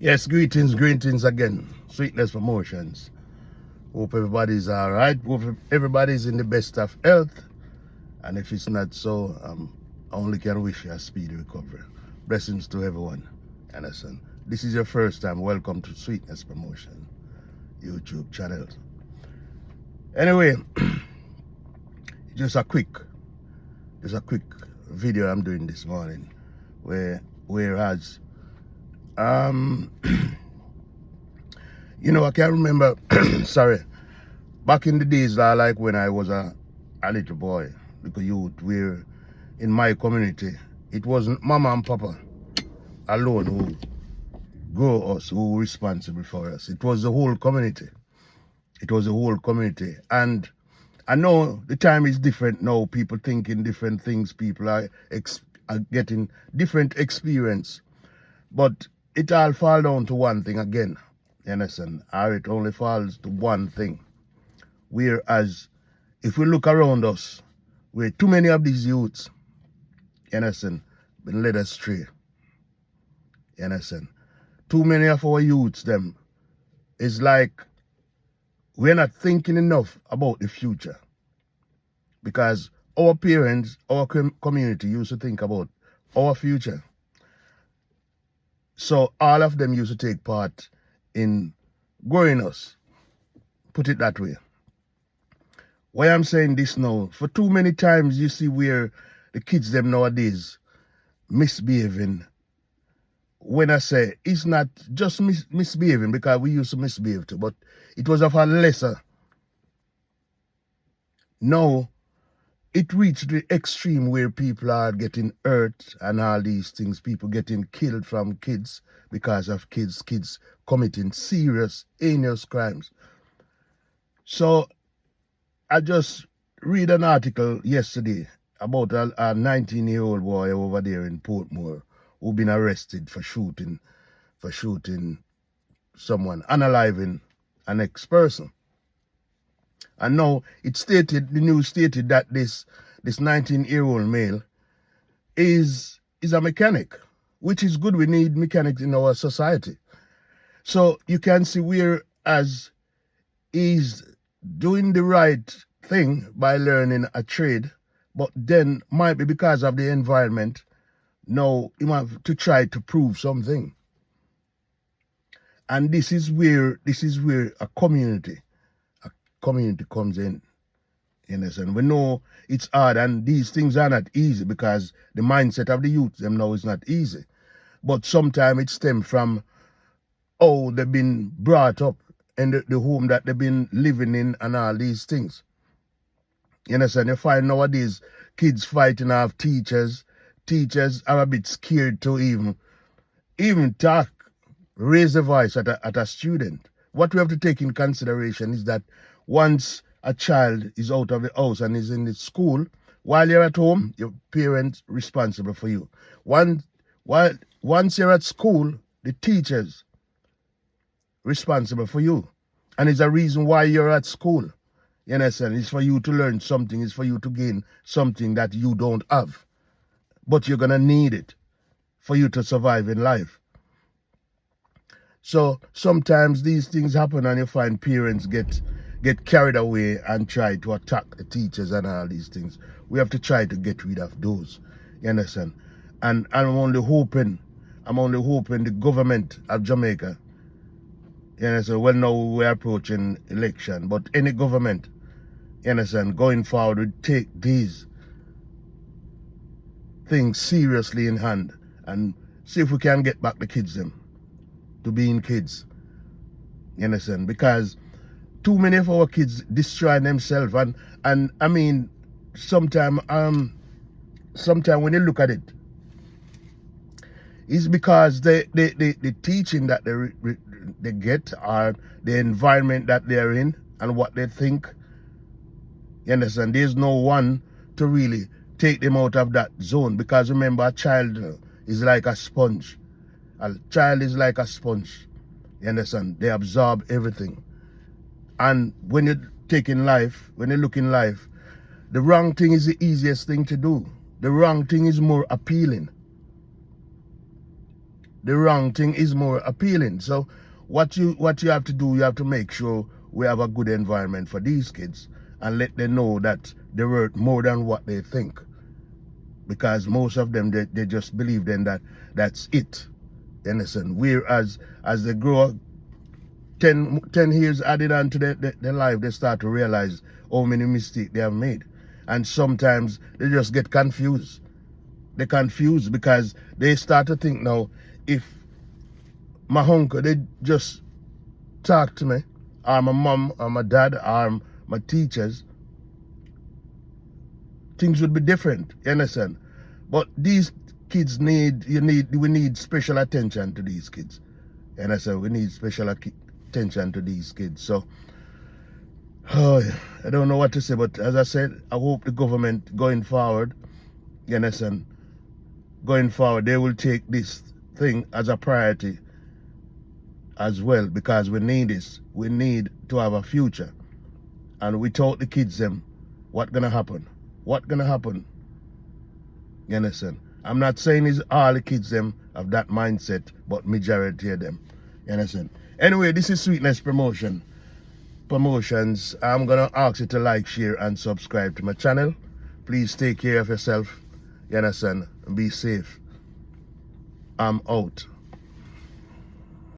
Yes, greetings again. Sweetness Promotions. Hope everybody's all right. Hope everybody's in the best of health. And if it's not so, I only can wish you a speedy recovery. Blessings to everyone. Anderson. This is your first time. Welcome to Sweetness Promotion YouTube channel. Anyway, just a quick video I'm doing this morning, whereas I can't remember. Sorry. Back in the days, like when I was a little boy, little youth, where in my community, it wasn't mama and papa alone who grow us, who were responsible for us. It was the whole community. It was the whole community. And I know the time is different now. People thinking different things. People are getting different experience. But it all falls down to one thing again. You understand? Or it only falls to one thing. Whereas if we look around us, where too many of these youths, you understand, been led astray. You understand? Too many of our youths, them, is like we're not thinking enough about the future. Because our parents, our community used to think about our future. So all of them used to take part in growing us. Put it that way. Why I'm saying this now, for too many times you see where the kids them nowadays misbehaving. When I say it's not just misbehaving, because we used to misbehave too, but it was of a lesser. Now, it reached the extreme where people are getting hurt and all these things, people getting killed from kids because of kids committing serious, heinous crimes. So, I just read an article yesterday about a 19-year-old boy over there in Portmore who been arrested for shooting someone, unaliving an ex-person. And now the news stated that this 19-year-old male is a mechanic, which is good. We need mechanics in our society. So you can see whereas he's doing the right thing by learning a trade, but then might be because of the environment, now you have to try to prove something. And this is where a community comes in. You understand? We know it's hard and these things are not easy because the mindset of the youth them now is not easy. But sometimes it stems from how they've been brought up in the home that they've been living in and all these things. You understand? You find nowadays kids fighting off teachers. Teachers are a bit scared to even talk, raise a voice at a student. What we have to take in consideration is that once a child is out of the house and is in the school, while you're at home, your parents responsible for you. Once you're at school, the teachers responsible for you. And it's a reason why you're at school. You understand? It's for you to learn something. It's for you to gain something that you don't have. But you're going to need it for you to survive in life. So sometimes these things happen and you find parents get carried away and try to attack the teachers and all these things. We have to try to get rid of those. You understand? And I'm only hoping the government of Jamaica, you understand, well now we're approaching election, but any government, you understand, going forward would take these things seriously in hand and see if we can get back the kids them to being kids. You understand? Because too many of our kids destroy themselves and I mean sometimes when you look at it, it's because the teaching that they get or the environment that they're in and what they think. You understand? There's no one to really take them out of that zone, because remember, a child is like a sponge. A child is like a sponge. You understand? They absorb everything. And when you're taking life, when you look in life, the wrong thing is the easiest thing to do. The wrong thing is more appealing. the wrong thing is more appealing. So what you have to do, you have to make sure we have a good environment for these kids and let them know that they're worth more than what they think. Because most of them, they just believe then that that's it. You understand? Whereas as they grow up, 10 years added on to their life, they start to realize how many mistakes they have made. And sometimes they just get confused. They're confused because they start to think now, if my uncle, they just talk to me, or my mom, or my dad, or my teachers, things would be different. You understand? But these kids we need special attention to these kids. You understand? We need special attention to these kids. So, I don't know what to say, but as I said, I hope the government going forward, you understand, going forward, they will take this thing as a priority as well, because we need this. We need to have a future. And without the kids them, what gonna happen? What gonna happen? You understand? I'm not saying it's all the kids them have that mindset, but majority of them. You understand? Anyway, this is Sweetness Promotions. I'm gonna ask you to like, share, and subscribe to my channel. Please take care of yourself. You understand? Be safe. I'm out.